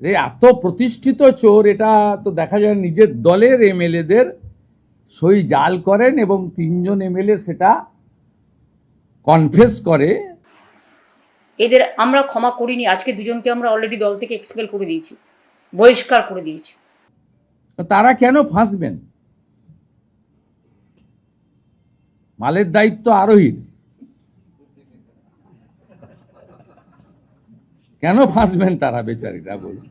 এত প্রতিষ্ঠিত চোর, এটা তো দেখা যায় নিজের দলের এমএলএদের সই জাল করেন এবং 3 জন এমএলএ সেটা কনফেস করে। এদের আমরা ক্ষমা করিনি। আজকে দুজনকে আমরা অলরেডি দল থেকে এক্সপেল করে দিয়েছি, বহিষ্কার করে দিয়েছি। তারা কেন ফাঁসবেন? মালের দায়িত্ব আরোহীর, কেন ফাঁসবেন তারা বেচারীরা? বলুন।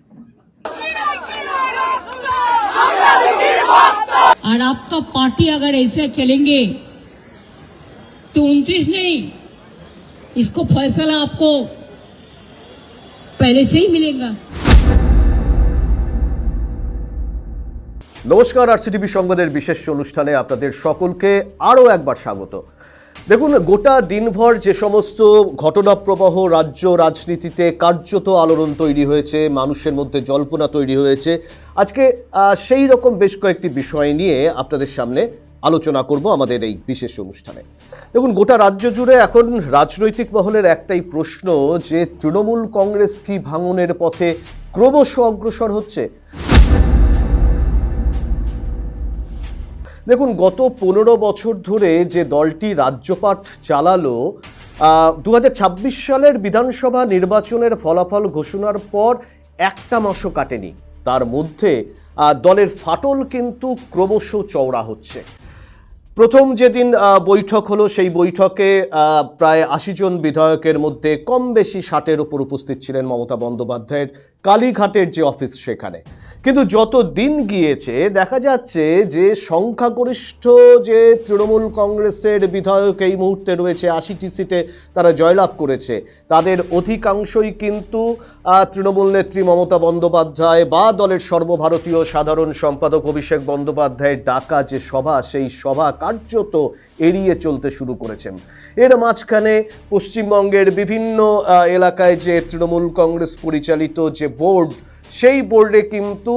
और आपका पार्टी अगर ऐसे चलेंगे तो 29 नहीं, इसको फैसला आपको पहले से ही मिलेगा। নমস্কার, আরসিটিভি সংবাদের বিশেষ অনুষ্ঠানে আপনাদের সকলকে আরও একবার স্বাগত। দেখুন, গোটা দিনভর যে সমস্ত ঘটনা প্রবাহ রাজ্য রাজনীতিতে কার্যত আলোড়ন তৈরি হয়েছে, মানুষের মধ্যে জল্পনা তৈরি হয়েছে, আজকে সেই রকম বেশ কয়েকটি বিষয় নিয়ে আপনাদের সামনে আলোচনা করব আমাদের এই বিশেষ অনুষ্ঠানে। দেখুন, গোটা রাজ্য জুড়ে এখন রাজনৈতিক মহলের একটাই প্রশ্ন যে তৃণমূল কংগ্রেস কি ভাঙনের পথে ক্রমশ অগ্রসর হচ্ছে? দেখুন, গত 15 বছর ধরে যে দলটি রাজ্যপাট চালালো, 2026 সালের বিধানসভা নির্বাচনের ফলাফল ঘোষণার পর একটা মাসও কাটেনি, তার মধ্যে দলের ফাটল কিন্তু ক্রমশ চওড়া হচ্ছে। প্রথম যেদিন বৈঠক হলো, সেই বৈঠকে প্রায় 80 জন বিধায়কের মধ্যে কম বেশি 60-এর উপর উপস্থিত ছিলেন মমতা বন্দ্যোপাধ্যায়ের কালীঘাটের যে অফিস সেখানে। কিন্তু যত দিন গিয়েছে দেখা যাচ্ছে যে সংখ্যাগরিষ্ঠ যে তৃণমূল কংগ্রেসের বিধায়ক এই মুহূর্তে রয়েছে, 80টি সিটে তারা জয়লাভ করেছে, তাদের অধিকাংশই কিন্তু তৃণমূল নেত্রী মমতা বন্দ্যোপাধ্যায় বা দলের সর্বভারতীয় সাধারণ সম্পাদক অভিষেক বন্দ্যোপাধ্যায়ের ডাকা যে সভা, সেই সভা কার্যত এড়িয়ে চলতে শুরু করেছেন। এর মাঝখানে পশ্চিমবঙ্গের বিভিন্ন এলাকায় যে তৃণমূল কংগ্রেস পরিচালিত যে বোর্ড, সেই বোর্ডে কিন্তু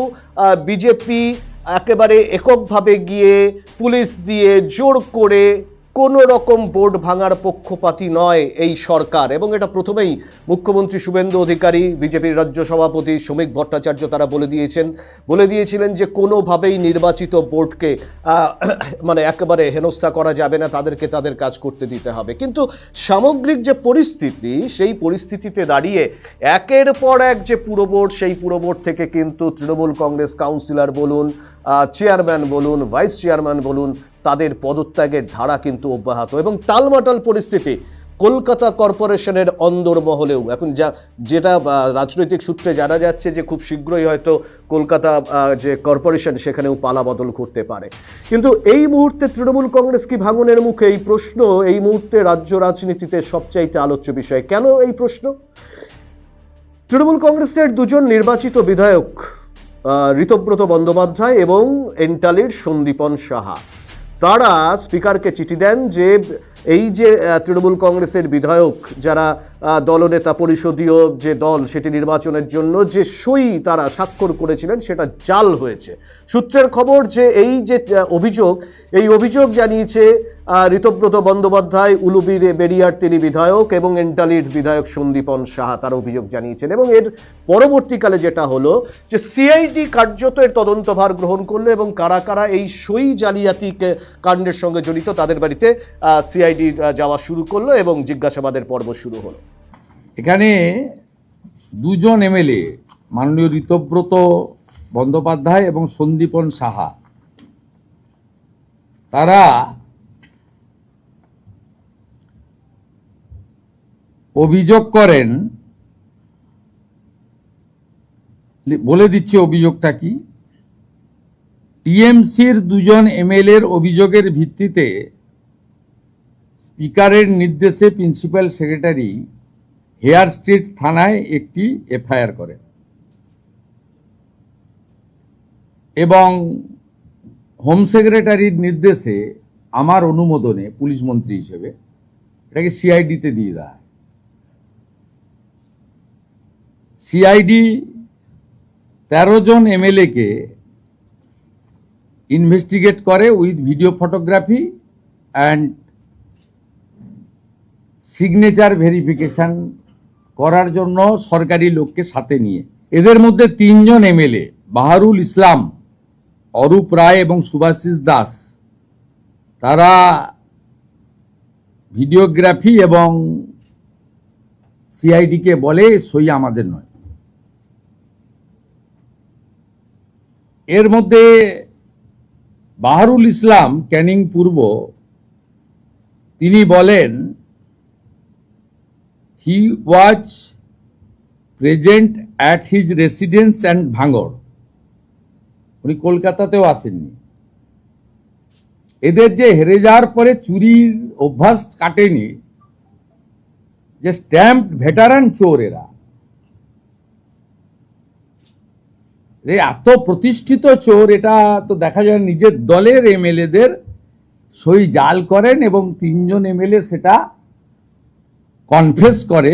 বিজেপি একেবারে এককভাবে গিয়ে পুলিশ দিয়ে জোর করে কোনো রকম বোর্ড ভাঙার পক্ষপাতী নয় এই সরকার। এবং এটা প্রথমেই মুখ্যমন্ত্রী শুভেন্দু অধিকারী, বিজেপির রাজ্য সভাপতি শ্রমিক ভট্টাচার্য তারা বলে দিয়েছিলেন যে কোনোভাবেই নির্বাচিত বোর্ডকে মানে একেবারে হেনস্থা করা যাবে না, তাদেরকে তাদের কাজ করতে দিতে হবে। কিন্তু সামগ্রিক যে পরিস্থিতি, সেই পরিস্থিতিতে দাঁড়িয়ে একের পর এক যে পুরো বোর্ড, সেই পুরো বোর্ড থেকে কিন্তু তৃণমূল কংগ্রেস কাউন্সিলর বলুন, চেয়ারম্যান বলুন, ভাইস চেয়ারম্যান বলুন, তাদের পদত্যাগের ধারা কিন্তু অব্যাহত। এবং টালমাটাল পরিস্থিতি কলকাতা কর্পোরেশনের অন্দরমহলেও। এখন যেটা রাজনৈতিক সূত্রে জানা যাচ্ছে যে খুব শীঘ্রই হয়তো কলকাতা যে কর্পোরেশন সেখানেও পালাবদল করতে পারে। কিন্তু এই মুহূর্তে তৃণমূল কংগ্রেস কি ভাঙনের মুখে, এই প্রশ্ন এই মুহূর্তে রাজ্য রাজনীতিতে সবচাইতে আলোচ্য বিষয়। কেন এই প্রশ্ন? তৃণমূল কংগ্রেসের 2 জন নির্বাচিত বিধায়ক, ঋতব্রত বন্দ্যোপাধ্যায় এবং এন্টালির সন্দীপন সাহা, তারা স্পিকারকে চিঠি দেন যে এই যে তৃণমূল কংগ্রেসের বিধায়ক যারা দলনেতা পরিষদীয় যে দল সেটি নির্বাচনের জন্য যে সই তারা স্বাক্ষর করেছিলেন সেটা জাল হয়েছে। সূত্রের খবর যে এই যে অভিযোগ জানিয়েছে ঋতব্রত বন্দ্যোপাধ্যায়, উলুবেড়িয়ার তিনি বিধায়ক, এবং এন্টালির বিধায়ক সন্দীপন সাহা তারা অভিযোগ জানিয়েছেন। এবং এর পরবর্তীকালে যেটা হলো যে সিআইডি কার্যত এর তদন্তভার গ্রহণ করলো এবং কারা কারা এই সই জালিয়াতি কাণ্ডের সঙ্গে জড়িত তাদের বাড়িতে সিআইডি যাওয়া শুরু করলো এবং জিজ্ঞাসাবাদের পর্ব শুরু হলো। এখানে 2 জন এমএলএ, মাননীয় ঋতব্রত বন্দ্যোপাধ্যায় এবং সন্দীপন সাহা, তারা অভিযোগ করেন, বলে দিচ্ছি অভিযোগটা কি। টিএমসির 2 জন এমএলএর অভিযোগের ভিত্তিতে স্পিকারের নির্দেশে প্রিন্সিপাল সেক্রেটারি হেয়ার স্ট্রিট থানায় একটি এফআইআর করেন এবং হোম সেক্রেটারির নির্দেশে আমার অনুমোদনে পুলিশ মন্ত্রী হিসেবে এটাকে সিআইডিতে দিয়ে দেয়। সিআইডি 13 জন এমএলএকে ইনভেস্টিগেট করে with video photography and signature verification করার জন্য সরকারি লোককে সাথে নিয়ে। এদের মধ্যে 3 জন এমএলএ বাহারুল ইসলাম, অরূপ রায় এবং সুভাষিস দাস, তারা ভিডিওগ্রাফি এবং সিআইডিকে বলে সই আমাদের নয়। এর মধ্যে বাহারুল ইসলাম, ক্যানিং পূর্ব, তিনি বলেন he was present at his residence and ভাঙড়। উনি কলকাতাতেও আসেননি। এদের যে হেরে যাওয়ার পরে চুরির অভ্যাস কাটেনি, যে স্ট্যাম্প ভেটারান চোর এরা, এত প্রতিষ্ঠিত চোর, এটা তো দেখা যায় নিজের দলের এমএলএদের সই জাল করেন এবং 3 জন এমএলএ সেটা কনফেস করে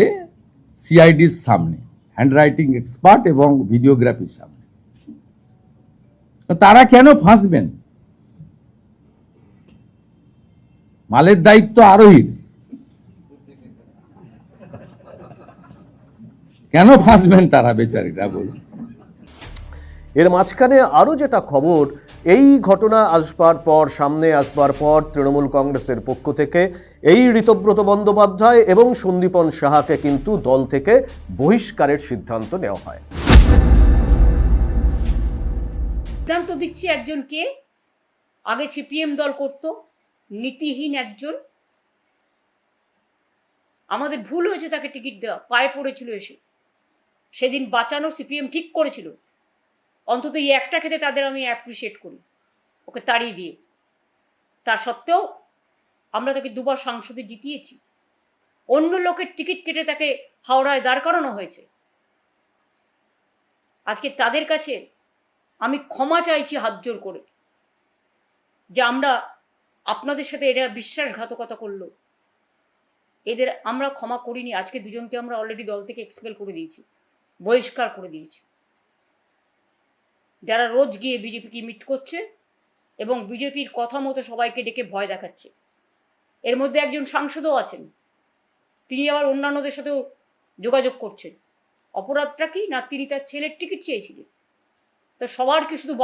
সিআইডির সামনে, হ্যান্ডরাইটিং এক্সপার্ট এবং ভিডিওগ্রাফির সামনে। তারা কেন ফাঁসবেন? মালের দায়িত্ব আরোহীর, কেন ফাঁসবেন তারা বেচারিরা বলুন? এর মাঝখানে আরও যেটা খবর, এই ঘটনা আসবার পর, সামনে আসবার পর তৃণমূল কংগ্রেসের পক্ষ থেকে এই ঋতব্রত বন্দ্যোপাধ্যায় এবং সন্দীপন সাহাকে কিন্তু দল থেকে বহিষ্কারের সিদ্ধান্ত নেওয়া হয়। সিদ্ধান্ত দিচ্ছি একজনকে, আগে সিপিএম দল করত, নীতিহীন একজন। আমাদের ভুল হয়েছে তাকে টিকিট দেওয়া, পায়ে পড়েছিল এসে। সেদিন বাঁচানো সিপিএম ঠিক করেছিল। অন্তত এই একটা ক্ষেত্রে তাদের আমি অ্যাপ্রিসিয়েট করি, ওকে তাড়িয়ে দিয়ে। তা সত্ত্বেও আমরা তাকে 2 বার সংসদে জিতিয়েছি। অন্য লোকের টিকিট কেটে তাকে হাওড়ায় দাঁড় করানো হয়েছে। আজকে তাদের কাছে আমি ক্ষমা চাইছি হাত জোর করে, যে আমরা আপনাদের সাথে এরা বিশ্বাসঘাতকতা করলো, এদের আমরা ক্ষমা করিনি। আজকে 2 জনকে আমরা অলরেডি দল থেকে এক্সপেল করে দিয়েছি, বহিষ্কার করে দিয়েছি, যারা রোজ গিয়ে বিজেপিকে মিট করছে এবং বিজেপির কথা মতো সবাইকে ডেকে ভয় দেখাচ্ছে। এর মধ্যে একজন সাংসদও আছেন, তিনি আবার অন্যান্যদের সাথেও যোগাযোগ করছেন। অপরাধটা কি না, তিনি তার ছেলের টিকিট চেয়েছিলেন। তো সবার কি শুধু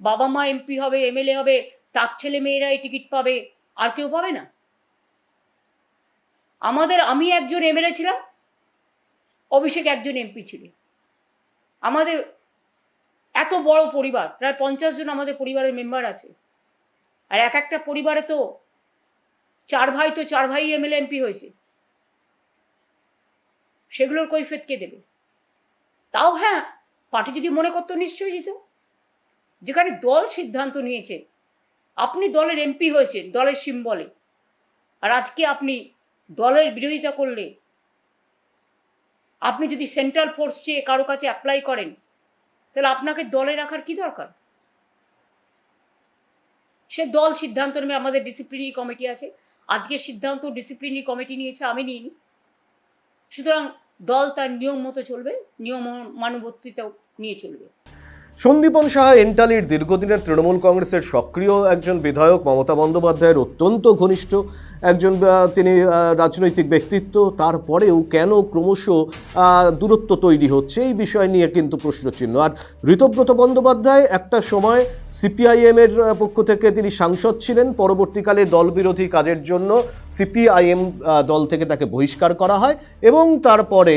বাবা মা এমপি হবে, এমএলএ হবে, তার ছেলে মেয়েরাই টিকিট পাবে, আর কেউ পাবে না? আমি একজন এমএলএ ছিলাম, অভিষেক একজন এমপি ছিলেন। আমাদের এত বড় পরিবার, প্রায় 50 জন আমাদের পরিবারের মেম্বার আছে। আর একটা পরিবারে তো 4 ভাই এমএলএ এমপি হয়েছে। সেগুলোর কৈফিয়ত কে দেবে? তাও হ্যাঁ, পার্টি যদি মনে করতো নিশ্চয়ই দিত। যেখানে দল সিদ্ধান্ত নিয়েছে, আপনি দলের এমপি হয়েছেন দলের সিম্বলে, আর আজকে আপনি দলের বিরোধিতা করলে, আপনি যদি সেন্ট্রাল ফোর্স চেয়ে কারো কাছে অ্যাপ্লাই করেন, তাহলে আপনাকে দলে রাখার কি দরকার? সে দল সিদ্ধান্ত নেবে। আমাদের ডিসিপ্লিনারি কমিটি আছে, আজকের সিদ্ধান্ত ডিসিপ্লিনারি কমিটি নিয়েছে, আমি নিইনি। সুতরাং দল তার নিয়ম মতো চলবে, নিয়ম মানবর্তিতাও নিয়ে চলবে। সন্দীপন সাহা এন্টালির দীর্ঘদিনের তৃণমূল কংগ্রেসের সক্রিয় একজন বিধায়ক, মমতা বন্দ্যোপাধ্যায়ের অত্যন্ত ঘনিষ্ঠ একজন তিনি রাজনৈতিক ব্যক্তিত্ব। তারপরেও কেন ক্রমশ দূরত্ব তৈরি হচ্ছে, এই বিষয় নিয়ে কিন্তু প্রশ্নচিহ্ন। আর ঋতব্রত বন্দ্যোপাধ্যায় একটা সময় সিপিআইএমের পক্ষ থেকে তিনি সাংসদ ছিলেন, পরবর্তীকালে দলবিরোধী কাজের জন্য সিপিআইএম দল থেকে তাকে বহিষ্কার করা হয় এবং তারপরে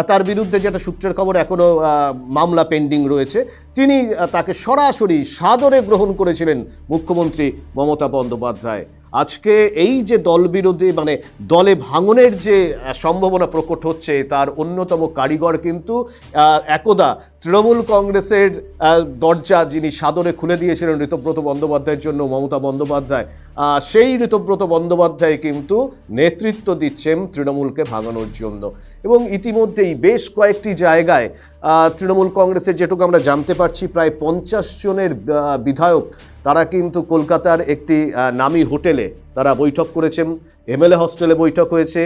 তার বিরুদ্ধে যেটা সূত্রের খবর এখনও মামলা পেন্ডিং রয়েছে, তিনি তাকে সরাসরি সাদরে গ্রহণ করেছিলেন মুখ্যমন্ত্রী মমতা বন্দ্যোপাধ্যায়। আজকে এই যে দলবিরোধী মানে দলে ভাঙনের যে সম্ভাবনা প্রকট হচ্ছে, তার অন্যতম কারিগর কিন্তু একদা তৃণমূল কংগ্রেসের দরজা যিনি সাদরে খুলে দিয়েছিলেন ঋতব্রত বন্দ্যোপাধ্যায়ের জন্য, মমতা বন্দ্যোপাধ্যায়, সেই ঋতব্রত বন্দ্যোপাধ্যায় কিন্তু নেতৃত্ব দিচ্ছেন তৃণমূলকে ভাঙানোর জন্য। এবং ইতিমধ্যেই বেশ কয়েকটি জায়গায় তৃণমূল কংগ্রেসের, যেটুকু আমরা জানতে পারছি, প্রায় 50 জনের বিধায়ক তারা কিন্তু কলকাতার একটি নামী হোটেলে তারা বৈঠক করেছেন। এমএলএ হস্টেলে বৈঠক হয়েছে,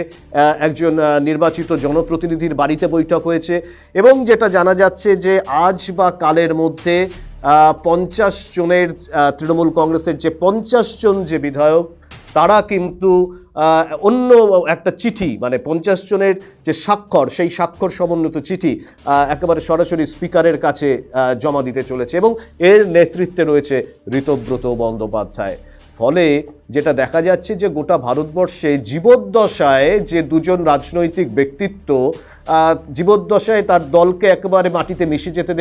একজন নির্বাচিত জনপ্রতিনিধির বাড়িতে বৈঠক হয়েছে এবং যেটা জানা যাচ্ছে যে আজ বা কালের মধ্যে 50 জনের তৃণমূল কংগ্রেসের যে 50 জন যে বিধায়ক তারা কিন্তু অন্য একটা চিঠি, মানে 50 জনের যে স্বাক্ষর, সেই স্বাক্ষর সমন্বিত চিঠি একেবারে সরাসরি স্পিকারের কাছে জমা দিতে চলেছে এবং এর নেতৃত্বে রয়েছে ঋতব্রত বন্দ্যোপাধ্যায়। ফলে যেটা দেখা যাচ্ছে যে গোটা ভারতবর্ষে জীবদ্দশায় যে দুজন রাজনৈতিক ব্যক্তিত্ব জীবদ্দশায় তার দলকে একেবারে মাটিতে মিশে যেতে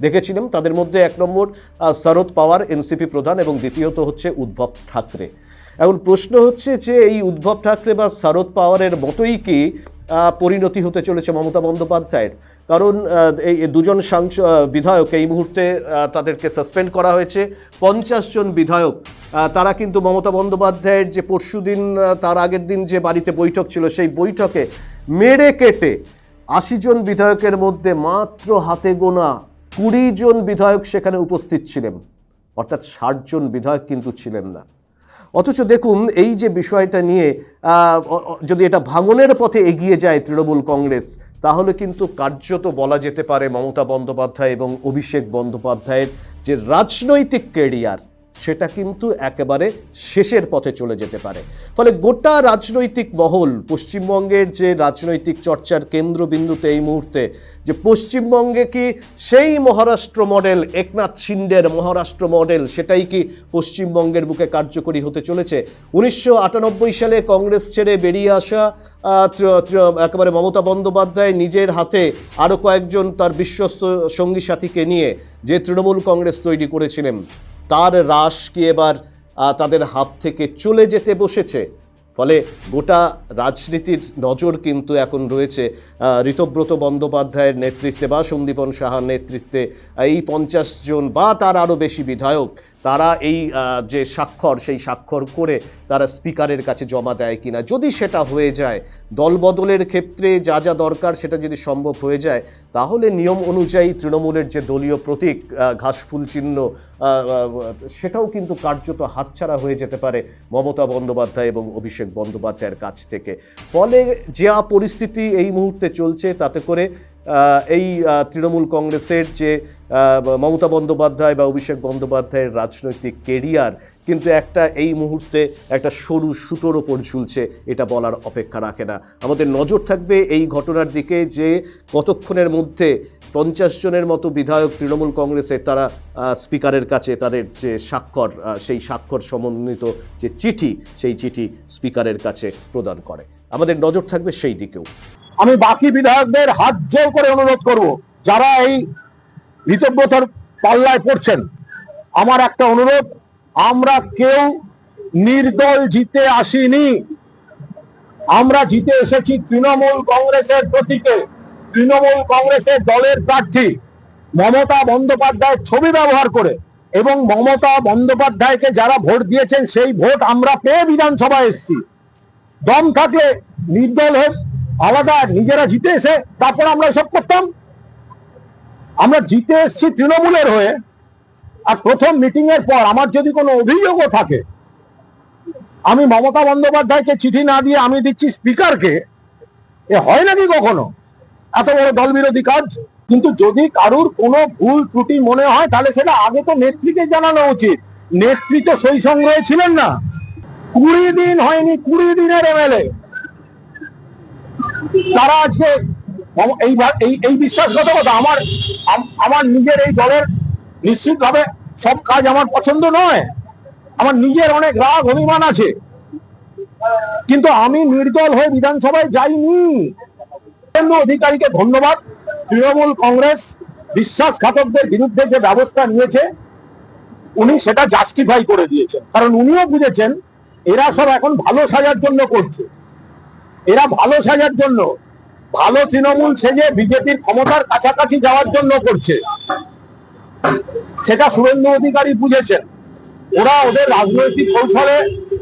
দেখেছিলাম, তাদের মধ্যে 1 নম্বর শরদ পাওয়ার এনসিপি প্রধান এবং দ্বিতীয়ত হচ্ছে উদ্ধব ঠাকরে। এখন প্রশ্ন হচ্ছে যে এই উদ্ধব ঠাকরে বা শরদ পাওয়ারের মতোই কি পরিণতি হতে চলেছে মমতা বন্দ্যোপাধ্যায়ের? কারণ এই দুজন বিধায়ক এই মুহূর্তে তাদেরকে সাসপেন্ড করা হয়েছে। 50 জন বিধায়ক তারা কিন্তু মমতা বন্দ্যোপাধ্যায়ের যে পরশুদিন তার আগের দিন যে বাড়িতে বৈঠক ছিল, সেই বৈঠকে মেরে কেটে 80 জন বিধায়কের মধ্যে মাত্র হাতে গোনা 20 জন বিধায়ক সেখানে উপস্থিত ছিলেন, অর্থাৎ 60 জন বিধায়ক কিন্তু ছিলেন না। অথচ দেখুন এই যে বিষয়টা নিয়ে যদি এটা ভাঙনের পথে এগিয়ে যায় তৃণমূল কংগ্রেস, তাহলে কিন্তু কার্যত বলা যেতে পারে মমতা বন্দ্যোপাধ্যায় এবং অভিষেক বন্দ্যোপাধ্যায়ের যে রাজনৈতিক ক্যারিয়ার সেটা কিন্তু একেবারে শেষের পথে চলে যেতে পারে। ফলে গোটা রাজনৈতিক মহল, পশ্চিমবঙ্গের যে রাজনৈতিক চর্চার কেন্দ্রবিন্দুতে এই মুহূর্তে, যে পশ্চিমবঙ্গে কি সেই মহারাষ্ট্র মডেল, একনাথ শিন্ডের মহারাষ্ট্র মডেল, সেটাই কি পশ্চিমবঙ্গের বুকে কার্যকরী হতে চলেছে? 1998 সালে কংগ্রেস ছেড়ে বেরিয়ে আসা একেবারে মমতা বন্দ্যোপাধ্যায় নিজের হাতে আরও কয়েকজন তার বিশ্বস্ত সঙ্গী সাথীকে নিয়ে যে তৃণমূল কংগ্রেস তৈরি করেছিলেন, তার রাশ কি এবার তাদের হাত থেকে চলে যেতে বসেছে? ফলে গোটা রাজনীতির নজর কিন্তু এখন রয়েছে ঋতব্রত বন্দ্যোপাধ্যায়ের নেতৃত্বে বা সন্দীপন সাহার নেতৃত্বে। এই 50 জন বা তার আরও বেশি বিধায়ক তারা এই যে স্বাক্ষর, সেই স্বাক্ষর করে তারা স্পিকারের কাছে জমা দেয় কিনা। যদি সেটা হয়ে যায়, দলবদলের ক্ষেত্রে যা যা দরকার সেটা যদি সম্ভব হয়ে যায়, তাহলে নিয়ম অনুযায়ী তৃণমূলের যে দলীয় প্রতীক ঘাসফুল চিহ্ন, সেটাও কিন্তু কার্যত হাতছাড়া হয়ে যেতে পারে মমতা বন্দ্যোপাধ্যায় এবং অভিষেক বন্দ্যোপাধ্যায়ের কাছ থেকে। ফলে যা পরিস্থিতি এই মুহূর্তে চলছে, তাতে করে এই তৃণমূল কংগ্রেসের যে মমতা বন্দ্যোপাধ্যায় বা অভিষেক বন্দ্যোপাধ্যায়ের রাজনৈতিক কেরিয়ার কিন্তু এই মুহূর্তে একটা সরু সুতোর ওপর ঝুলছে, এটা বলার অপেক্ষা রাখে না। আমাদের নজর থাকবে এই ঘটনার দিকে, যে কতক্ষণের মধ্যে 50 জনের মতো বিধায়ক তৃণমূল কংগ্রেসের তারা স্পিকারের কাছে তাদের যে স্বাক্ষর, সেই স্বাক্ষর সমন্বিত যে চিঠি, সেই চিঠি স্পিকারের কাছে প্রদান করে। আমাদের নজর থাকবে সেই দিকেও। আমি বাকি বিধায়কদের হাত জোর করে অনুরোধ করব, যারা এই ঋতব্রতর পাল্লায় পড়ছেন, আমার একটা অনুরোধ, আমরা কেউ নির্দল জিতে আসিনি, আমরা জিতে এসেছি তৃণমূল কংগ্রেসের প্রতীকে, তৃণমূল কংগ্রেসের দলের প্রার্থী মমতা বন্দ্যোপাধ্যায়ের ছবি ব্যবহার করে, এবং মমতা বন্দ্যোপাধ্যায়কে যারা ভোট দিয়েছেন সেই ভোট আমরা পেয়ে বিধানসভায় এসেছি। দম থাকলে নির্দল হয়ে আলাদা নিজেরা জিতে এসে তারপর আমরা এসব করতাম। আমরা জিতে এসেছি তৃণমূলের হয়ে, আর প্রথম মিটিং এর পর আমার যদি কোনো অভিযোগও থাকে, আমি মমতা বন্দ্যোপাধ্যায়কে চিঠি না দিয়ে আমি দিচ্ছি স্পিকারকে। এ হয় নাকি কখনো এত বড় দল বিরোধী কাজ? কিন্তু যদি কারুর কোনো ভুল ত্রুটি মনে হয়, তাহলে সেটা আগে তো নেত্রীকে জানানো উচিত। নেত্রী তো সই সংগ্রহে ছিলেন না। 20 দিন হয়নি, 20 দিনের এমএলএ তারা আজকে এই বিশ্বাসঘাতকতা। আমার নিজের এই দলের নিশ্চিতভাবে সব কাজ আমার পছন্দ নয়, আমার নিজের অনেক রাগ অভিমান আছে, কিন্তু আমি নির্দল হয়ে বিধানসভায় যাইনি। শুভেন্দু অধিকারীকে ধন্যবাদ। তৃণমূল কংগ্রেস বিশ্বাসঘাতকদের বিরুদ্ধে যে ব্যবস্থা নিয়েছে, উনি সেটা জাস্টিফাই করে দিয়েছেন, কারণ উনিও বুঝেছেন এরা সব এখন ভালো সাজার জন্য করছে। এরা ভালো সাজার জন্য, ভালো তৃণমূল সেজে বিজেপির ক্ষমতার কাছাকাছি যাওয়ার জন্য করছে, সেটা শুভেন্দু অধিকারী বুঝেছেন। ওরা ওদের রাজনৈতিক কৌশলে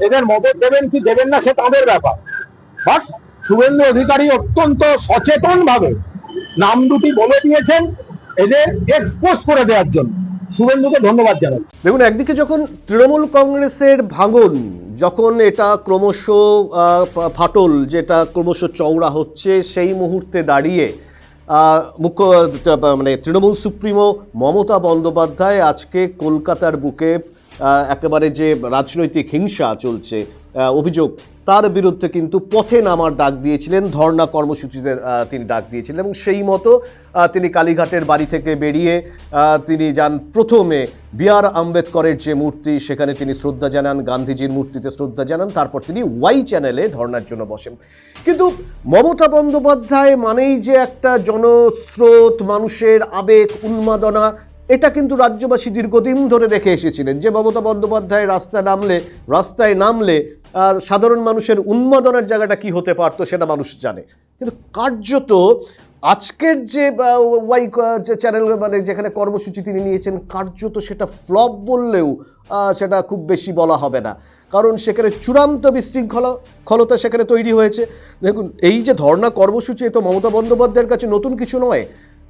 এদের মদত দেবেন কি দেবেন না সে তাদের ব্যাপার, বাট শুভেন্দু অধিকারী অত্যন্ত সচেতন ভাবে নাম দুটি বলে দিয়েছেন এদের এক্সপোজ করে দেওয়ার জন্য। শুভেন্দুকে ধন্যবাদ জানাচ্ছি। দেখুন, একদিকে যখন তৃণমূল কংগ্রেসের ভাঙন, যখন এটা ক্রমশ ফাটল, যেটা ক্রমশ চওড়া হচ্ছে, সেই মুহূর্তে দাঁড়িয়ে মুখ্য মানে তৃণমূল সুপ্রিমো মমতা বন্দ্যোপাধ্যায় আজকে কলকাতার বুকে একেবারে যে রাজনৈতিক হিংসা চলছে অভিযোগ, তার বিরুদ্ধে কিন্তু পথে নামার ডাক দিয়েছিলেন, ধর্ণা কর্মসূচিতে তিনি ডাক দিয়েছিলেন এবং সেই মতো তিনি কালীঘাটের বাড়ি থেকে বেরিয়ে তিনি যান প্রথমে বি.আর. আম্বেদকরের যে মূর্তি সেখানে তিনি শ্রদ্ধা জানান, গান্ধীজির মূর্তিতে শ্রদ্ধা জানান, তারপর তিনি ওয়াই চ্যানেলে ধর্ণার জন্য বসেন। কিন্তু মমতা বন্দ্যোপাধ্যায় মানেই যে একটা জনস্রোত, মানুষের আবেগ, উন্মাদনা, এটা কিন্তু রাজ্যবাসী দীর্ঘদিন ধরে দেখে এসেছিলেন যে মমতা বন্দ্যোপাধ্যায় রাস্তায় নামলে সাধারণ মানুষের উন্মাদনার জায়গাটা কি হতে পারতো সেটা মানুষ জানে। কিন্তু কার্যত আজকের যে ওয়াই যে চ্যানেল মানে যেখানে কর্মসূচি তিনি নিয়েছেন, কার্যত সেটা ফ্লপ বললেও সেটা খুব বেশি বলা হবে না, কারণ সেখানে চূড়ান্ত বিশৃঙ্খলতা সেখানে তৈরি হয়েছে। দেখুন, এই যে ধর্ণা কর্মসূচি, তো মমতা বন্দ্যোপাধ্যায়ের কাছে নতুন কিছু নয়।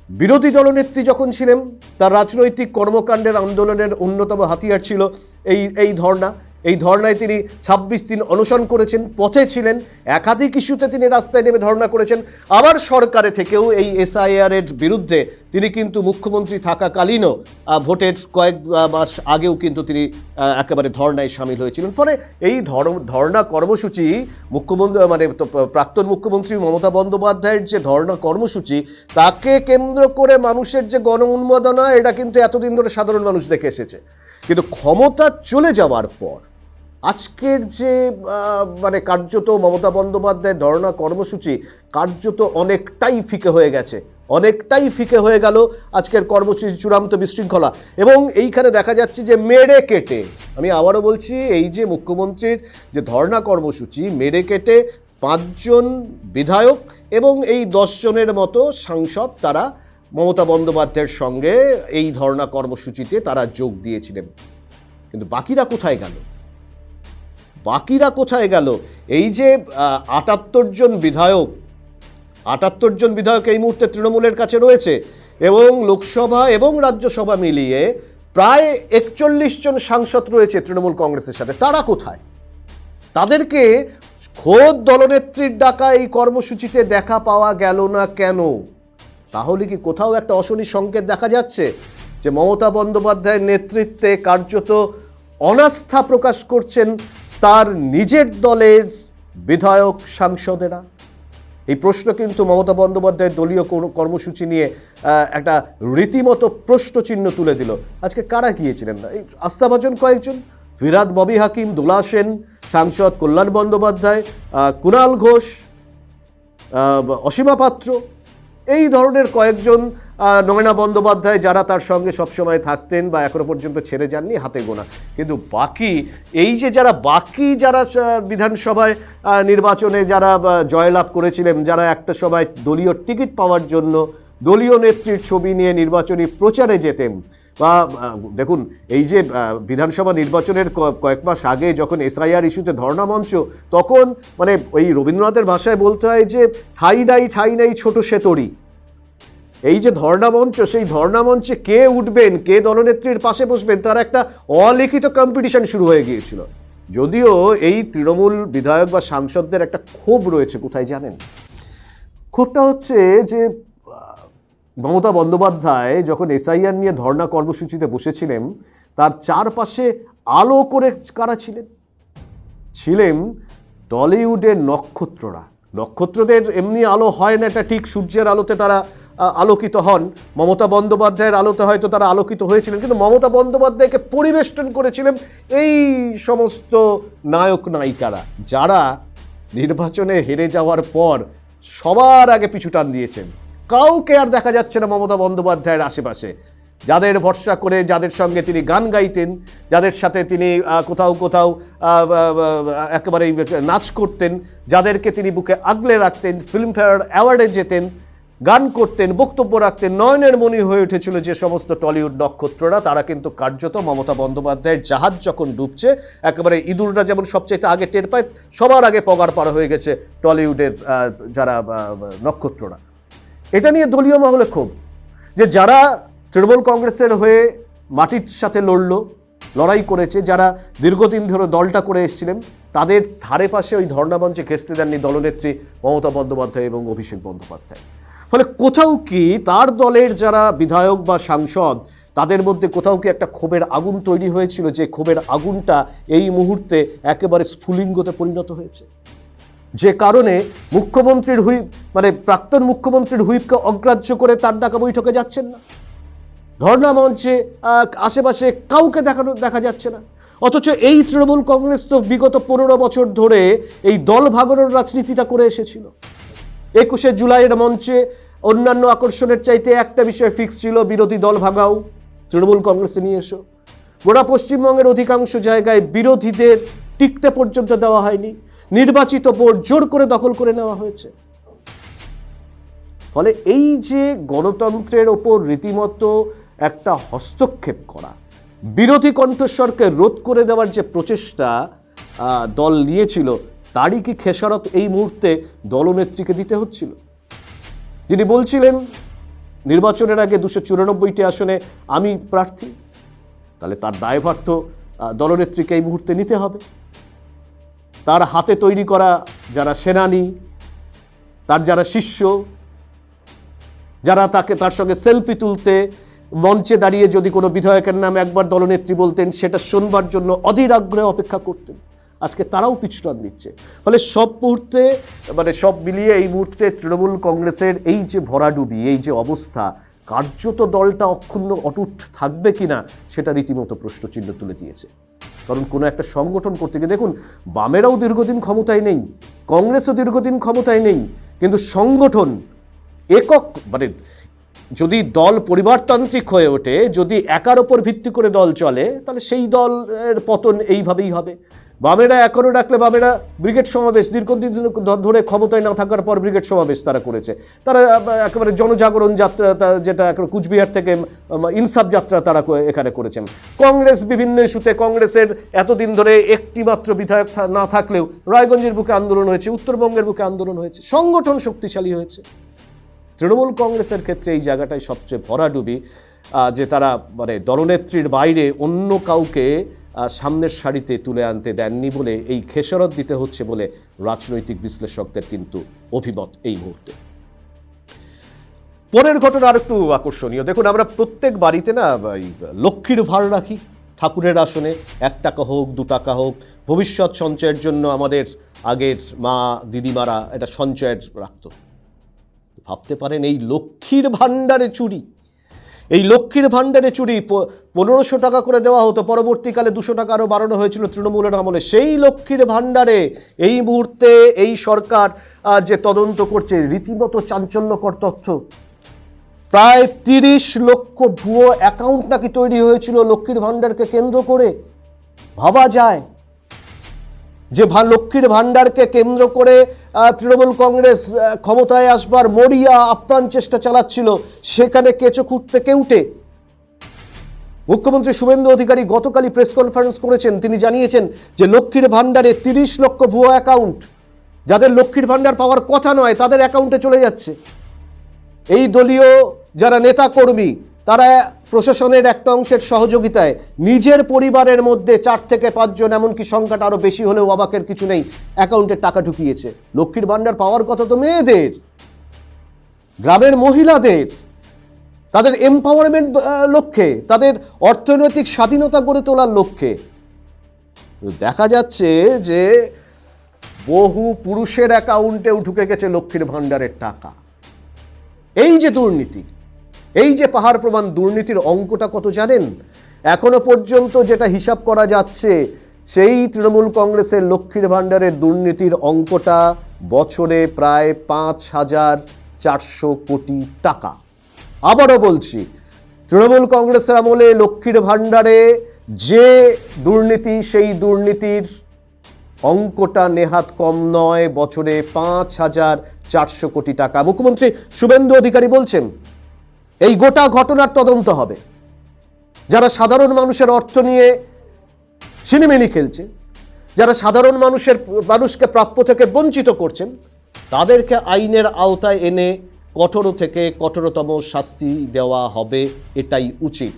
বিরোধী দলনেত্রী যখন ছিলেন, তার রাজনৈতিক কর্মকাণ্ডের আন্দোলনের অন্যতম হাতিয়ার ছিল এই ধর্ণা। এই ধর্ণায় তিনি 26 দিন অনশন করেছেন, পথে ছিলেন, একাধিক ইস্যুতে তিনি রাস্তায় নেমে ধর্ণা করেছেন। আবার সরকারে থেকেও এই SIR এর বিরুদ্ধে তিনি কিন্তু মুখ্যমন্ত্রী থাকাকালীনও ভোটের কয়েক মাস আগেও কিন্তু তিনি একেবারে ধর্ণায় সামিল হয়েছিলেন। ফলে এই ধর্ণা কর্মসূচি মুখ্যমন্ত্রী মানে প্রাক্তন মুখ্যমন্ত্রী মমতা বন্দ্যোপাধ্যায়ের যে ধর্ণা কর্মসূচি, তাকে কেন্দ্র করে মানুষের যে গণ উন্মাদনা, এটা কিন্তু এতদিন ধরে সাধারণ মানুষ দেখে এসেছে। কিন্তু ক্ষমতা চলে যাওয়ার পর আজকের যে মানে কার্যত মমতা বন্দ্যোপাধ্যায়ের ধর্ণা কর্মসূচি কার্যত অনেকটাই ফিকে হয়ে গেল আজকের কর্মসূচি, চূড়ান্ত বিশৃঙ্খলা। এবং এইখানে দেখা যাচ্ছে যে মেরে কেটে, আমি আবারও বলছি, এই যে মুখ্যমন্ত্রীর যে ধর্ণা কর্মসূচি, মেরে কেটে 5 জন বিধায়ক এবং এই 10 জনের মতো সাংসদ তারা মমতা বন্দ্যোপাধ্যায়ের সঙ্গে এই ধর্ণা কর্মসূচিতে তারা যোগ দিয়েছিলেন। কিন্তু বাকিরা কোথায় গেল? এই যে 78 জন বিধায়ক এই মুহূর্তে তৃণমূলের কাছে রয়েছে এবং লোকসভা এবং রাজ্যসভা মিলিয়ে প্রায় 41 জন সাংসদ রয়েছে তৃণমূল কংগ্রেসের সাথে। তারা কোথায়? তাদেরকে খোদ দলনেত্রীর ডাকা এই কর্মসূচিতে দেখা পাওয়া গেল না কেন? তাহলে কি কোথাও একটা অশনি সংকেত দেখা যাচ্ছে যে মমতা বন্দ্যোপাধ্যায়ের নেতৃত্বে কার্যত অনাস্থা প্রকাশ করছেন তার নিজের দলের বিধায়ক সাংসদেরা? এই প্রশ্ন কিন্তু মমতা বন্দ্যোপাধ্যায়ের দলীয় কর্মসূচি নিয়ে একটা রীতিমতো প্রশ্নচিহ্ন তুলে দিল। আজকে কারা গিয়েছিলেন? এই আস্থাভাজন কয়েকজন, ফিরহাদ ববি হাকিম, দোলা সেন, সাংসদ কল্যাণ বন্দ্যোপাধ্যায়, কুণাল ঘোষ, অসীমা পাত্র, এই ধরনের কয়েকজন, নয়না বন্দ্যোপাধ্যায়, যারা তার সঙ্গে সবসময় থাকতেন বা এখনো পর্যন্ত ছেড়ে যাননি, হাতে গোনা। কিন্তু বাকি এই যে যারা বিধানসভায় নির্বাচনে যারা জয়লাভ করেছিলেন, যারা একটা সময় দলীয় টিকিট পাওয়ার জন্য দলীয় নেত্রীর ছবি নিয়ে নির্বাচনী প্রচারে যেতেন, বা দেখুন এই যে বিধানসভা নির্বাচনের কয়েক মাস আগে যখন SIR ইস্যুতে ধর্ণা মঞ্চ, তখন মানে ওই রবীন্দ্রনাথের ভাষায় বলতে হয় যে ঠাই নাই ছোট সেতরি। এই যে ধর্ণা মঞ্চ, সেই ধর্ণা মঞ্চে কে উঠবেন, কে দলনেত্রীর পাশে বসবেন, তার একটা অলিখিত কম্পিটিশন শুরু হয়ে গিয়েছিল। যদিও এই তৃণমূল বিধায়ক বা সাংসদদের একটা ক্ষোভ রয়েছে, কোথায় জানেন? ক্ষোভটা হচ্ছে যে মমতা বন্দ্যোপাধ্যায় যখন SIR নিয়ে ধর্ণা কর্মসূচিতে বসেছিলেন, তার চারপাশে আলো করে কারা ছিলেন টলিউডের নক্ষত্রদের এমনি আলো হয় না, এটা ঠিক, সূর্যের আলোতে তারা আলোকিত হন। মমতা বন্দ্যোপাধ্যায়ের আলোতে হয়তো তারা আলোকিত হয়েছিলেন, কিন্তু মমতা বন্দ্যোপাধ্যায়কে পরিবেষ্টন করেছিলেন এই সমস্ত নায়ক নায়িকারা, যারা নির্বাচনে হেরে যাওয়ার পর সবার আগে পিছু টান দিয়েছেন। কাউকে আর দেখা যাচ্ছে না মমতা বন্দ্যোপাধ্যায়ের আশেপাশে, যাদের ভরসা করে, যাদের সঙ্গে তিনি গান গাইতেন, যাদের সাথে তিনি কোথাও একেবারে নাচ করতেন, যাদেরকে তিনি বুকে আগলে রাখতেন, ফিল্মফেয়ার অ্যাওয়ার্ডে যেতেন, গান করতেন, বক্তব্য রাখতেন, নয়নের মণি হয়ে উঠেছিল যে সমস্ত টলিউড নক্ষত্ররা, তারা কিন্তু কার্যত মমতা বন্দ্যোপাধ্যায়ের জাহাজ যখন ডুবছে, একেবারে ইঁদুররা যেমন সবচেয়ে আগে টের পায়, সবার আগে পগার পার হয়ে গেছে টলিউডের যারা নক্ষত্ররা। এটা নিয়ে দলীয় মহলে ক্ষোভ, যে যারা তৃণমূল কংগ্রেসের হয়ে মাটির সাথে লড়াই করেছে, যারা দীর্ঘদিন ধরে দলটা করে এসেছিলেন, তাদের ধারে পাশে ওই ধর্ণা মঞ্চে ঘেঁষতে দেননি দলনেত্রী মমতা বন্দ্যোপাধ্যায় এবং অভিষেক বন্দ্যোপাধ্যায়। ফলে কোথাও কি তার দলের যারা বিধায়ক বা সাংসদ তাদের মধ্যে কোথাও কি একটা ক্ষোভের আগুন তৈরি হয়েছিল, যে ক্ষোভের আগুনটা এই মুহূর্তে একেবারে স্ফুলিঙ্গতে পরিণত হয়েছে, যে কারণে মুখ্যমন্ত্রীর হুইপ মানে প্রাক্তন মুখ্যমন্ত্রীর হুইপকে অগ্রাহ্য করে তার ডাকা বৈঠকে যাচ্ছেন না, ধর্ণা মঞ্চে আশেপাশে কাউকে দেখা যাচ্ছে না। অথচ এই তৃণমূল কংগ্রেস তো বিগত 15 বছর ধরে এই দল ভাগানোর রাজনীতিটা করে এসেছিল। 21শে জুলাইয়ের মঞ্চে অন্যান্য আকর্ষণের চাইতে একটা বিষয় ফিক্স ছিল, বিরোধী দল ভাগাও, তৃণমূল কংগ্রেসে নিয়ে এসো। গোটা পশ্চিমবঙ্গের অধিকাংশ জায়গায় বিরোধীদের টিকতে পর্যন্ত দেওয়া হয়নি, নির্বাচিত বোর্ড জোর করে দখল করে নেওয়া হয়েছে। ফলে এই যে গণতন্ত্রের ওপর রীতিমতো একটা হস্তক্ষেপ করা, বিরোধী কণ্ঠস্বরকে রোধ করে দেওয়ার যে প্রচেষ্টা দল নিয়েছিল, তারই কি খেসারত এই মুহূর্তে দলনেত্রীকে দিতে হচ্ছিল? যিনি বলছিলেন নির্বাচনের আগে 294টি আসনে আমি প্রার্থী, তাহলে তার দায়ভার তো দলনেত্রীকে এই মুহূর্তে নিতে হবে। তার হাতে তৈরি করা যারা সেনানী, তার যারা শিষ্য, যারা তার সঙ্গে সেলফি তুলতে মঞ্চে দাঁড়িয়ে যদি কোনো বিধায়কের নাম একবার দলনেত্রী বলতেন, সেটা শোনবার জন্য অধীর আগ্রহে অপেক্ষা করতেন, আজকে তারাও পিছুটান দিচ্ছে। ফলে সব মুহূর্তে সব মিলিয়ে এই মুহূর্তে তৃণমূল কংগ্রেসের এই যে ভরাডুবি, এই যে অবস্থা, কার্যত দলটা অক্ষুণ্ণ অটুট থাকবে কিনা সেটা রীতিমতো প্রশ্নচিহ্ন তুলে দিয়েছে। কারণ কোনো একটা সংগঠন করতে গিয়ে দেখুন, বামেরাও দীর্ঘদিন ক্ষমতায় নেই, কংগ্রেসও দীর্ঘদিন ক্ষমতায় নেই, কিন্তু সংগঠন একক যদি দল পরিবারতান্ত্রিক হয়ে ওঠে, যদি একার ওপর ভিত্তি করে দল চলে, তাহলে সেই দলের পতন এইভাবেই হবে। বামেরা এখনও ডাকলে বামেরা ব্রিগেড সমাবেশ দীর্ঘদিন ধরে ক্ষমতায় না থাকার পর ব্রিগেড সমাবেশ তারা করেছে, তারা একেবারে জনজাগরণ যাত্রা, যেটা কুচবিহার থেকে ইনসাফ যাত্রা তারা এখানে করেছেন। কংগ্রেস বিভিন্ন ইস্যুতে, কংগ্রেসের এতদিন ধরে একটি মাত্র বিধায়ক না থাকলেও রায়গঞ্জের বুকে আন্দোলন হয়েছে, উত্তরবঙ্গের বুকে আন্দোলন হয়েছে, সংগঠন শক্তিশালী হয়েছে। তৃণমূল কংগ্রেসের ক্ষেত্রে এই জায়গাটাই সবচেয়ে ভরাডুবি, যে তারা দলনেত্রীর বাইরে অন্য কাউকে সামনের সারিতে তুলে আনতে দেননি বলে এই খেসারত দিতে হচ্ছে বলে রাজনৈতিক বিশ্লেষকদের কিন্তু অভিমত এই মুহূর্তে। পরের ঘটনা আর একটু আকর্ষণীয়। দেখুন, আমরা প্রত্যেক বাড়িতে না লক্ষ্মীর ভার রাখি ঠাকুরের আসনে, 1 টাকা হোক 2 টাকা হোক, ভবিষ্যৎ সঞ্চয়ের জন্য আমাদের আগের মা দিদিমারা এটা সঞ্চয়ের রাখত। ভাবতে পারেন এই লক্ষ্মীর ভাণ্ডারে চুরি, এই লক্ষ্মীর ভাণ্ডারে চুরি 1500 টাকা করে দেওয়া হতো, পরবর্তীকালে 200 টাকা আরও বাড়ানো হয়েছিল তৃণমূলের আমলে। সেই লক্ষ্মীর ভাণ্ডারে এই মুহূর্তে এই সরকার যে তদন্ত করছে, রীতিমতো চাঞ্চল্যকর তথ্য, প্রায় 30 লক্ষ ভুয়ো অ্যাকাউন্ট নাকি তৈরি হয়েছিল লক্ষ্মীর ভাণ্ডারকে কেন্দ্র করে। ভাবা যায় যে লক্ষ্মীর ভাণ্ডারকে কেন্দ্র করে তৃণমূল কংগ্রেস ক্ষমতায় আসবার মরিয়া আপ্রাণ চেষ্টা চালাচ্ছিল, সেখানে কেঁচো খুঁড়তে কেউটে মুখ্যমন্ত্রী শুভেন্দু অধিকারী গতকালই প্রেস কনফারেন্স করেছেন। তিনি জানিয়েছেন যে লক্ষ্মীর ভাণ্ডারে 30 লক্ষ ভুয়ো অ্যাকাউন্ট, যাদের লক্ষ্মীর ভাণ্ডার পাওয়ার কথা নয়, তাদের অ্যাকাউন্টে চলে যাচ্ছে। এই দলীয় যারা নেতা কর্মী, তারা প্রশাসনের একটা অংশের সহযোগিতায় নিজের পরিবারের মধ্যে 4 থেকে 5 জন, এমনকি সংখ্যাটা আরো বেশি হলেও অবাকের কিছু নেই, অ্যাকাউন্টে টাকা ঢুকিয়েছে। লক্ষ্মীর ভাণ্ডার পাওয়ার কথা তো মেয়েদের, গ্রামের মহিলাদের, তাদের এম্পাওয়ারমেন্ট লক্ষ্যে, তাদের অর্থনৈতিক স্বাধীনতা গড়ে তোলার লক্ষ্যে। দেখা যাচ্ছে যে বহু পুরুষের অ্যাকাউন্টেও ঢুকে গেছে লক্ষ্মীর ভাণ্ডারের টাকা। এই যে দুর্নীতি, এই যে পাহাড় প্রমাণ দুর্নীতির অঙ্কটা কত জানেন? এখনো পর্যন্ত যেটা হিসাব করা যাচ্ছে, সেই তৃণমূল কংগ্রেসের লক্ষ্মীর ভাণ্ডারের দুর্নীতির অঙ্কটা বছরে প্রায় 5400 কোটি টাকা। আবারও বলছি, তৃণমূল কংগ্রেসের আমলে লক্ষ্মীর ভাণ্ডারে যে দুর্নীতি, সেই দুর্নীতির অঙ্কটা নেহাত কম নয়, বছরে 5400 কোটি টাকা। মুখ্যমন্ত্রী শুভেন্দু অধিকারী বলছেন এই গোটা ঘটনার তদন্ত হবে। যারা সাধারণ মানুষের অর্থ নিয়ে ছিনিমিনি খেলছে, যারা সাধারণ মানুষকে প্রাপ্য থেকে বঞ্চিত করছেন, তাদেরকে আইনের আওতায় এনে কঠোর থেকে কঠোরতম শাস্তি দেওয়া হবে, এটাই উচিত।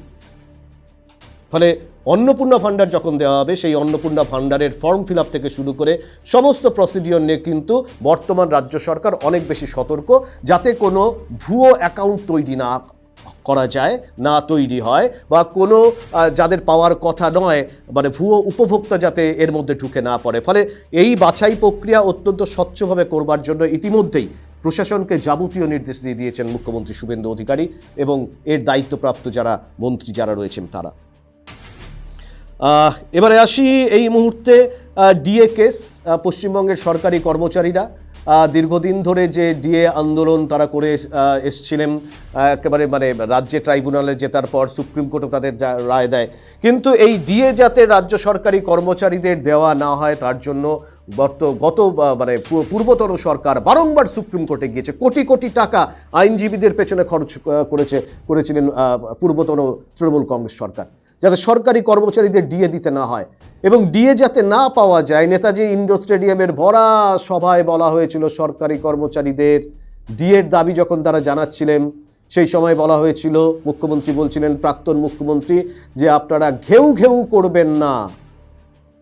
ফলে অন্নপূর্ণা ভাণ্ডার যখন দেওয়া হবে, সেই অন্নপূর্ণা ভাণ্ডারের ফর্ম ফিল আপ থেকে শুরু করে সমস্ত প্রসিডিওর নিয়ে কিন্তু বর্তমান রাজ্য সরকার অনেক বেশি সতর্ক, যাতে কোনো ভুয়ো অ্যাকাউন্ট তৈরি না করা যায়, না তৈরি হয়, বা কোনো যাদের পাওয়ার কথা নয়, মানে ভুয়ো উপভোক্তা যাতে এর মধ্যে ঢুকে না পড়ে। ফলে এই বাছাই প্রক্রিয়া অত্যন্ত স্বচ্ছভাবে করবার জন্য ইতিমধ্যেই প্রশাসনকে যাবতীয় নির্দেশ দিয়ে দিয়েছেন মুখ্যমন্ত্রী শুভেন্দু অধিকারী এবং এর দায়িত্বপ্রাপ্ত যারা মন্ত্রী যারা রয়েছেন তারা। এবারে আসি এই মুহূর্তে ডিএ কেস। পশ্চিমবঙ্গের সরকারি কর্মচারীরা দীর্ঘদিন ধরে যে ডিএ আন্দোলন তারা করে এসছিলেন, একেবারে মানে রাজ্যে ট্রাইব্যুনালে জেতার পর সুপ্রিম কোর্টও তাদের রায় দেয়, কিন্তু এই ডিএ যাতে রাজ্য সরকারি কর্মচারীদের দেওয়া না হয় তার জন্য গত মানে পূর্বতন সরকার বারংবার সুপ্রিম কোর্টে গিয়েছে, কোটি কোটি টাকা আইনজীবীদের পেছনে খরচ করেছিলেন পূর্বতন তৃণমূল কংগ্রেস সরকার, যাতে সরকারি কর্মচারীদের ডিএ দিতে না হয়। এবং ডিএ যাতে না পাওয়া যায়, নেতাজি ইন্ডোর স্টেডিয়ামের ভরা সভায় বলা হয়েছিল সরকারি কর্মচারীদের ডিএর দাবি যখন তারা জানাচ্ছিলেন, সেই সময় বলা হয়েছিল, মুখ্যমন্ত্রী বলছিলেন, প্রাক্তন মুখ্যমন্ত্রী, যে আপনারা ঘেউ ঘেউ করবেন না।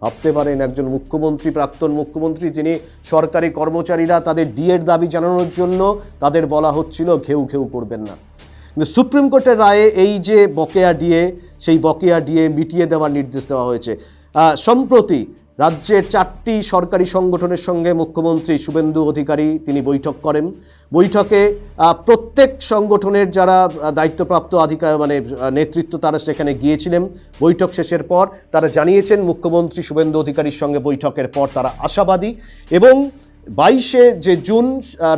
ভাবতে পারেন একজন মুখ্যমন্ত্রী, প্রাক্তন মুখ্যমন্ত্রী, যিনি সরকারি কর্মচারীরা তাদের ডিএর দাবি জানানোর জন্য তাদের বলা হচ্ছিল ঘেউ ঘেউ করবেন না। কিন্তু সুপ্রিম কোর্টের রায়ে এই যে বকেয়া ডিএ, সেই বকেয়া ডিএ মিটিয়ে দেওয়ার নির্দেশ দেওয়া হয়েছে। সম্প্রতি রাজ্যের 4টি সরকারি সংগঠনের সঙ্গে মুখ্যমন্ত্রী শুভেন্দু অধিকারী তিনি বৈঠক করেন। বৈঠকে প্রত্যেক সংগঠনের যারা দায়িত্বপ্রাপ্ত মানে নেতৃত্ব তারা সেখানে গিয়েছিলেন। বৈঠক শেষের পর তারা জানিয়েছেন মুখ্যমন্ত্রী শুভেন্দু অধিকারীর সঙ্গে বৈঠকের পর তারা আশাবাদী, এবং 22 জুন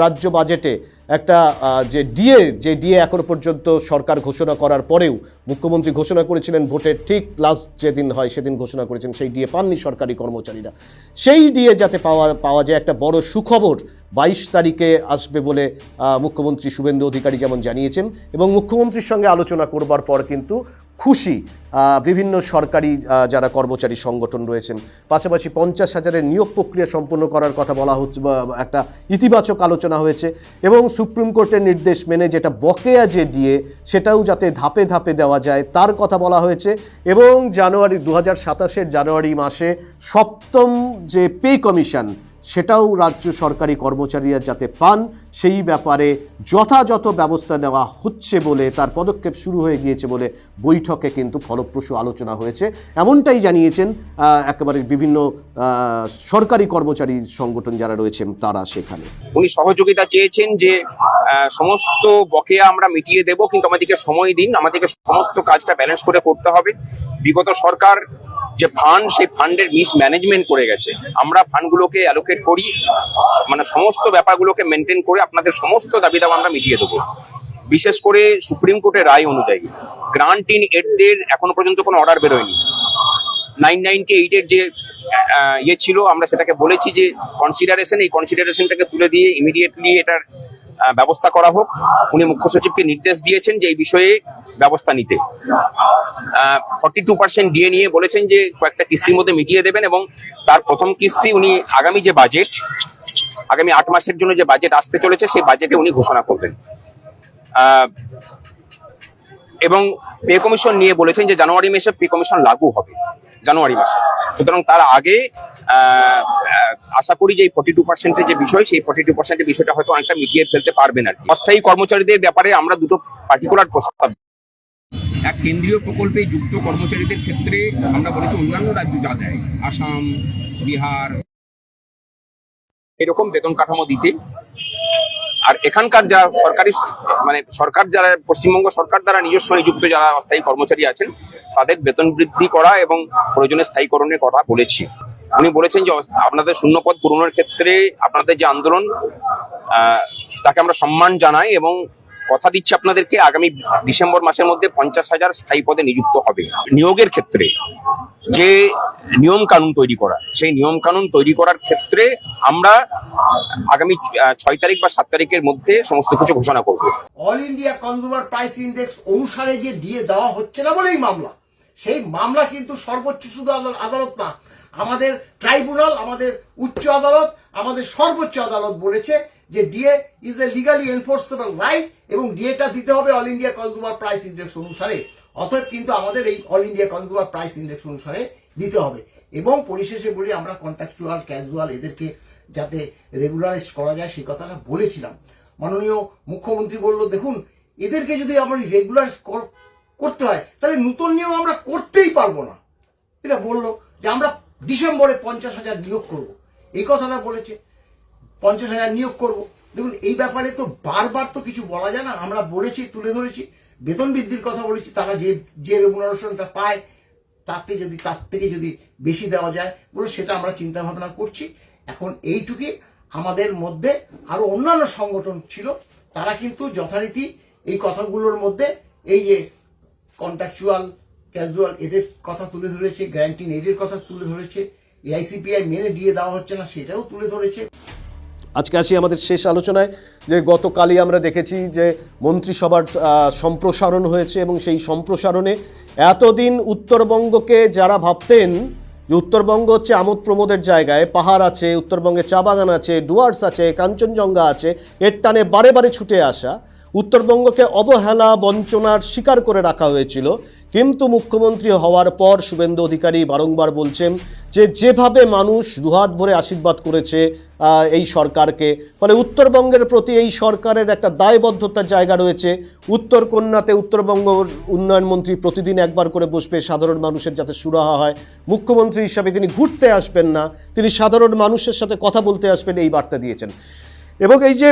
রাজ্য বাজেটে একটা যে ডিএ এখনো পর্যন্ত সরকার ঘোষণা করার পরেও মুখ্যমন্ত্রী ঘোষণা করেছিলেন, ভোটের ঠিক লাস্ট যেদিন হয় সেদিন ঘোষণা করেছেন, সেই ডিএ পাননি সরকারি কর্মচারীরা। সেই ডিএ যাতে পাওয়া যায়, একটা বড় সুখবর 22 তারিখে আসবে বলে মুখ্যমন্ত্রী শুভেন্দু অধিকারী যেমন জানিয়েছেন, এবং মুখ্যমন্ত্রীর সঙ্গে আলোচনা করবার পর কিন্তু খুশি বিভিন্ন সরকারি যারা কর্মচারী সংগঠন রয়েছেন। পাশাপাশি 50,000-এর নিয়োগ প্রক্রিয়া সম্পন্ন করার কথা বলা হচ্ছে, একটা ইতিবাচক আলোচনা হয়েছে, এবং সুপ্রিম কোর্টের নির্দেশ মেনে যেটা বকেয়া যে ডিএ সেটাও যাতে ধাপে ধাপে দেওয়া যায় তার কথা বলা হয়েছে। এবং 2027-এর জানুয়ারি মাসে 7ম যে পে কমিশন সেটাও রাজ্য সরকারি কর্মচারীরা যাতে পান, সেই ব্যাপারে যথাযথ ব্যবস্থা নেওয়া হচ্ছে বলে, তার পদক্ষেপ শুরু হয়ে গিয়েছে বলে বৈঠকে কিন্তু ফলপ্রসূ আলোচনা হয়েছে, এমনটাই জানিয়েছেন একেবারে বিভিন্ন সরকারি কর্মচারী সংগঠন যারা রয়েছেন তারা সেখানে। উনি সহযোগিতা চেয়েছেন যে সমস্ত বকেয়া আমরা মিটিয়ে দেব, কিন্তু আমাদেরকে সময় দিন, আমাদেরকে সমস্ত কাজটা ব্যালেন্স করে করতে হবে। বিগত সরকার যে ফান্ড, সেই ফান্ডের মিসম্যানেজমেন্ট করে গেছে। আমরা ফান্ডগুলোকে অ্যালোকেট করি, মানে সমস্ত ব্যাপারগুলোকে মেনটেন করে আপনাদের সমস্ত দাবি দাবা আমরা মিটিয়ে দেবো। বিশেষ করে সুপ্রিম কোর্টের রায় অনুযায়ী গ্রান্ট ইন এডদের এখনো পর্যন্ত কোনো অর্ডার বেরোয়নি। 998-এর যে ছিল, আমরা সেটাকে বলেছি যে কনসিডারেশন, এই কনসিডারেশনটাকে তুলে দিয়ে ইমিডিয়েটলি এটার ব্যবস্থা করা হোক। উনি মুখ্য সচিবকে নির্দেশ দিয়েছেন যে এই বিষয়ে ব্যবস্থা নিতে। 42% ডিএ নিয়ে বলেছেন যে কয়েকটা কিস্তির মধ্যে মিটিয়ে দেবেন, এবং তার প্রথম কিস্তি উনি আগামী যে বাজেট, আগামী 8 মাসের জন্য যে বাজেট আসতে চলেছে সেই বাজেটে উনি ঘোষণা করবেন। এবং পে কমিশন নিয়ে বলেছেন যে জানুয়ারি মাসে পে কমিশন লাগু হবে, জানুয়ারি মাসে। সুতরাং তার আগে আশা করি যে 42%-এর যে বিষয়, সেই 42%-এর বিষয়টা হয়তো অনেকটা মিটিয়ে ফেলতে পারবেন আর কি। অস্থায়ী কর্মচারীদের ব্যাপারে আমরা দুটো পার্টিকুলার প্রস্তাব, এক কেন্দ্রীয় প্রকল্পে যুক্ত কর্মচারীদের ক্ষেত্রে আমরা বলেছি অন্যান্য রাজ্য যা দেয়, আসাম, বিহার, এরকম বেতন কাঠামো দিতে। আর এখানকার যা সরকারি মানে সরকার যারা, পশ্চিমবঙ্গ সরকার দ্বারা নিজস্ব নিযুক্ত যারা অস্থায়ী কর্মচারী আছেন তাদের বেতন বৃদ্ধি করা এবং প্রয়োজনে স্থায়ীকরণের কথা বলেছি। উনি বলেছেন যে আপনাদের শূন্যপদ পূরণের ক্ষেত্রে আপনাদের যে আন্দোলন, তাকে আমরা সম্মান জানাই, এবং কথা দিচ্ছি আপনাদেরকে আগামী ডিসেম্বর মাসের মধ্যে 50,000 স্থায়ী পদে নিযুক্ত হবে। নিয়োগের ক্ষেত্রে যে নিয়ম কানুন তৈরি করা, সেই নিয়ম কানুন তৈরি করার ক্ষেত্রে আমরা আগামী 6 তারিখ বা 7 তারিখের মধ্যে সমস্ত কিছু ঘোষণা করব। All India consumer price index অনুসারে যে ডিএ দেওয়া হচ্ছে না বলেই মামলা, সেই মামলা কিন্তু সর্বোচ্চ শুধু আদালত না, আমাদের ট্রাইব্যুনাল, আমাদের উচ্চ আদালত, আমাদের সর্বোচ্চ আদালত বলেছে যে DA is a legally enforceable right এবং ডিএটা দিতে হবে all India consumer price index অনুসারে। অতএব কিন্তু আমাদের এই all India consumer price index অনুসারে দিতে হবে। এবং পরিশেষে বলি, আমরা কন্ট্রাকচুয়াল ক্যাজুয়াল এদেরকে যাতে রেগুলারাইজ করা যায় সেই কথাটা বলেছিলাম। মাননীয় মুখ্যমন্ত্রী বলল, দেখুন এদেরকে যদি আমরা রেগুলারাইজ করতে হয় তাহলে নতুন নিয়ম আমরা করতেই পারবো না। এটা বললো যে আমরা ডিসেম্বরে 50,000 নিয়োগ করব, এই কথাটা বলেছে। 50,000 নিয়োগ করব। দেখুন এই ব্যাপারে তো বারবার তো কিছু বলা যায় না। আমরা বলেছি, তুলে ধরেছি, বেতন বৃদ্ধির কথা বলেছি, তারা যে রেমুনারেশনটা পায় তার থেকে যদি বেশি দেওয়া যায় বলে সেটা আমরা চিন্তা ভাবনা করছি। এখন এইটুকুই। আমাদের মধ্যে আরো অন্যান্য সংগঠন ছিল, তারা কিন্তু যথারীতি এই কথাগুলোর মধ্যে এই যে কন্ট্রাকচুয়াল ক্যাজুয়াল এদের কথা তুলে ধরেছে, গ্যারান্টি নেডের কথা তুলে ধরেছে, এআইসিপিআই মেনে দিয়ে দেওয়া হচ্ছে না সেটাও তুলে ধরেছে। আজকে আসি আমাদের শেষ আলোচনায়, যে গতকালই আমরা দেখেছি যে মন্ত্রিসভার সম্প্রসারণ হয়েছে এবং সেই সম্প্রসারণে এতদিন উত্তরবঙ্গকে যারা ভাবতেন যে উত্তরবঙ্গ হচ্ছে আমোদ প্রমোদের জায়গায়, পাহাড় আছে, উত্তরবঙ্গে চা বাগান আছে, ডুয়ার্স আছে, কাঞ্চনজঙ্ঘা আছে, এর টানে বারে বারে ছুটে আসা, উত্তরবঙ্গকে অবহেলা বঞ্চনার শিকার করে রাখা হয়েছিল। কিন্তু মুখ্যমন্ত্রী হওয়ার পর শুভেন্দু অধিকারী বারংবার বলছেন যে যেভাবে মানুষ দুহাত ভরে আশীর্বাদ করেছে এই সরকারকে, ফলে উত্তরবঙ্গের প্রতি এই সরকারের একটা দায়বদ্ধতার জায়গা রয়েছে। উত্তরকন্যাতে উত্তরবঙ্গ উন্নয়ন মন্ত্রী প্রতিদিন একবার করে বসবে, সাধারণ মানুষের যাতে সুরাহা হয়। মুখ্যমন্ত্রী হিসাবে তিনি ঘুরতে আসবেন না, তিনি সাধারণ মানুষের সাথে কথা বলতে আসবেন, এই বার্তা দিয়েছেন। এবং এই যে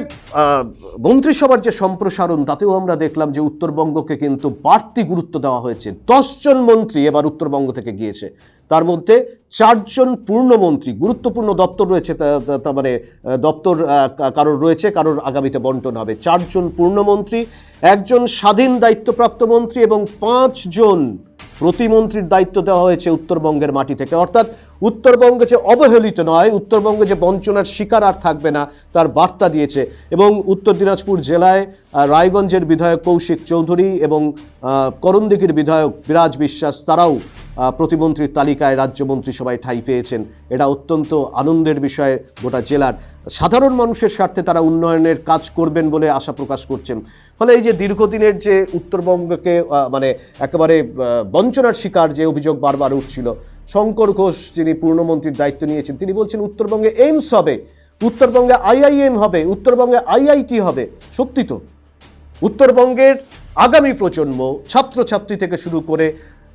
মন্ত্রিসভার যে সম্প্রসারণ, তাতেও আমরা দেখলাম যে উত্তরবঙ্গকে কিন্তু বাড়তি গুরুত্ব দেওয়া হয়েছে। 10 জন মন্ত্রী এবার উত্তরবঙ্গ থেকে গিয়েছে, তার মধ্যে 4 জন পূর্ণমন্ত্রী, গুরুত্বপূর্ণ দপ্তর রয়েছে, মানে দপ্তর কারোর রয়েছে, কারোর আগামীতে বন্টন হবে। 4 জন পূর্ণমন্ত্রী, 1 জন স্বাধীন দায়িত্বপ্রাপ্ত মন্ত্রী এবং 5 জন প্রতিমন্ত্রীর দায়িত্ব দেওয়া হয়েছে উত্তরবঙ্গের মাটি থেকে। অর্থাৎ উত্তরবঙ্গে যে অবহেলিত নয়, উত্তরবঙ্গে যে বঞ্চনার শিকার আর থাকবে না, তার বার্তা দিয়েছে। এবং উত্তর দিনাজপুর জেলায় রায়গঞ্জের বিধায়ক কৌশিক চৌধুরী এবং করণদিঘির বিধায়ক বিরাজ বিশ্বাস, তারাও প্রতিমন্ত্রীর তালিকায় রাজ্য মন্ত্রিসভায় ঠাঁই পেয়েছেন। এটা অত্যন্ত আনন্দের বিষয় গোটা জেলার। সাধারণ মানুষের স্বার্থে তারা উন্নয়নের কাজ করবেন বলে আশা প্রকাশ করছেন। ফলে এই যে দীর্ঘদিনের যে উত্তরবঙ্গকে মানে একেবারে বঞ্চনার শিকার যে অভিযোগ বারবার উঠছিল, শঙ্কর ঘোষ যিনি পূর্ণমন্ত্রীর দায়িত্ব নিয়েছেন, তিনি বলছেন উত্তরবঙ্গে এইমস হবে, উত্তরবঙ্গে আইআইএম হবে, উত্তরবঙ্গে আইআইটি হবে। সত্যি তো, উত্তরবঙ্গের আগামী প্রজন্ম, ছাত্রছাত্রী থেকে শুরু করে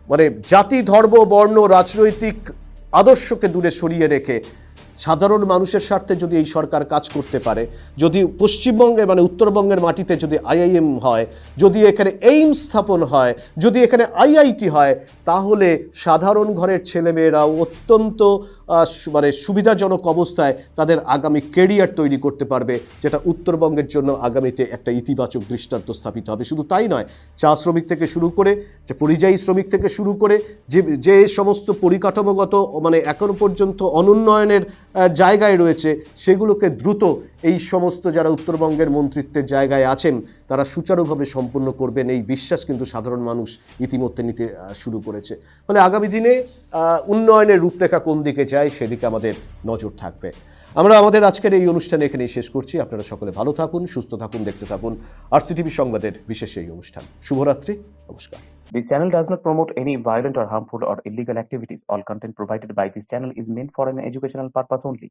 মানে জাতি, ধর্ম, বর্ণ, রাজনৈতিক আদর্শকে দূরে সরিয়ে রেখে সাধারণ মানুষের স্বার্থে যদি এই সরকার কাজ করতে পারে, যদি পশ্চিমবঙ্গে মানে উত্তরবঙ্গের মাটিতে যদি আইআইএম হয়, যদি এখানে এইমস স্থাপন হয়, যদি এখানে আইআইটি হয়, তাহলে সাধারণ ঘরের ছেলেমেয়েরাও অত্যন্ত মানে সুবিধাজনক অবস্থায় তাদের আগামী কেরিয়ার তৈরি করতে পারবে, যেটা উত্তরবঙ্গের জন্য আগামীতে একটা ইতিবাচক দৃষ্টান্ত স্থাপিত হবে। শুধু তাই নয়, চা শ্রমিক থেকে শুরু করে, যে পরিযায়ী শ্রমিক থেকে শুরু করে, যে সমস্ত পরিকাঠামোগত মানে এখনো পর্যন্ত অনুন্নয়নের জায়গায় রয়েছে, সেগুলোকে দ্রুত এই সমস্ত যারা উত্তরবঙ্গের মন্ত্রিত্বের জায়গায় আছেন তারা সুচারুভাবে সম্পন্ন করবেন, এই বিশ্বাস কিন্তু সাধারণ মানুষ ইতিমধ্যে নিতে শুরু করেছে। ফলে আগামী দিনে উন্নয়নের রূপরেখা কোন দিকে যায় সেদিকে আমাদের নজর থাকবে। আমরা আমাদের আজকের এই অনুষ্ঠানে এখানেই শেষ করছি। আপনারা সকলে ভালো থাকুন, সুস্থ থাকুন, দেখতে থাকুন আরসিটিভি সংবাদের বিশেষ এই অনুষ্ঠান। শুভরাত্রি, নমস্কার। This channel does not promote any violent or harmful or illegal activities. All content provided by this channel is meant for an educational purpose only.